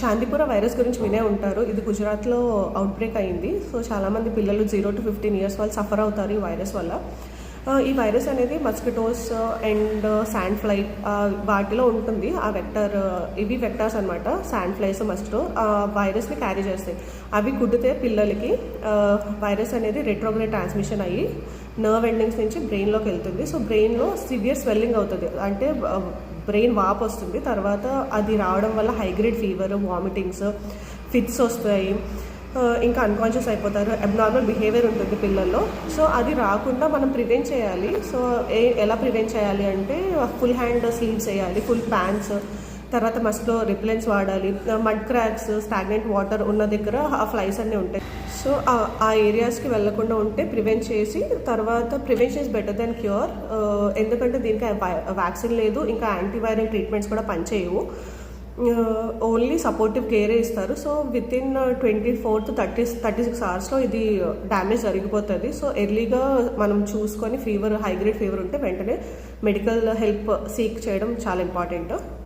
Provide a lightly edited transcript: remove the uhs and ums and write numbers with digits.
Chandipura virus గురించి వినే ఉంటారు. ఇది గుజరాత్లో అవుట్బ్రేక్ అయింది. సో చాలామంది పిల్లలు 0 to 15 ఇయర్స్ వాళ్ళు సఫర్ అవుతారు ఈ వైరస్ వల్ల. ఈ వైరస్ అనేది మస్కిటోస్ అండ్ శాండ్ ఫ్లై వాటిలో ఉంటుంది. ఆ వెక్టర్, ఇవి వెక్టర్స్ అనమాట. శాండ్ ఫ్లైస్, మస్కిటో వైరస్ని క్యారీ చేస్తాయి. అవి కుట్టితే పిల్లలకి వైరస్ అనేది రెట్రోగ్రేడ్ ట్రాన్స్మిషన్ అయ్యి నర్వ్ ఎండింగ్స్ నుంచి బ్రెయిన్లోకి వెళ్తుంది. సో బ్రెయిన్లో సివియర్ స్వెల్లింగ్ అవుతుంది, అంటే బ్రెయిన్ వాపు వస్తుంది. తర్వాత అది రావడం వల్ల హైగ్రేడ్ ఫీవర్, వామిటింగ్స్, ఫిట్స్ వస్తాయి, ఇంకా అన్కాన్షియస్ అయిపోతారు. అబ్నార్మల్ బిహేవియర్ ఉంటుంది పిల్లల్లో. సో అది రాకుండా మనం ప్రివెంట్ చేయాలి. సో ఎలా ప్రివెంట్ చేయాలి అంటే ఫుల్ హ్యాండ్ స్లీవ్స్ వేయాలి, ఫుల్ ప్యాంట్స్, తర్వాత మస్కిటో రిపెలెంట్స్ వాడాలి. మడ్ క్రాక్స్, స్టాగ్నెంట్ వాటర్ ఉన్న దగ్గర ఆ ఫ్లైస్ అన్నీ ఉంటాయి. సో ఆ ఏరియాస్కి వెళ్లకుండా ఉంటే ప్రివెంట్ చేసి, తర్వాత prevention is better than cure. ఎందుకంటే దీనికి వ్యాక్సిన్ లేదు, ఇంకా యాంటీవైరల్ ట్రీట్మెంట్స్ కూడా పనిచేయవు. ఓన్లీ సపోర్టివ్ కేరే ఇస్తారు. సో విత్ ఇన్ 24 to 36 అవర్స్లో ఇది డ్యామేజ్ జరిగిపోతుంది. సో ఎర్లీగా మనం చూసుకొని హైగ్రేడ్ ఫీవర్ ఉంటే వెంటనే మెడికల్ హెల్ప్ సీక్ చేయడం చాలా ఇంపార్టెంట్.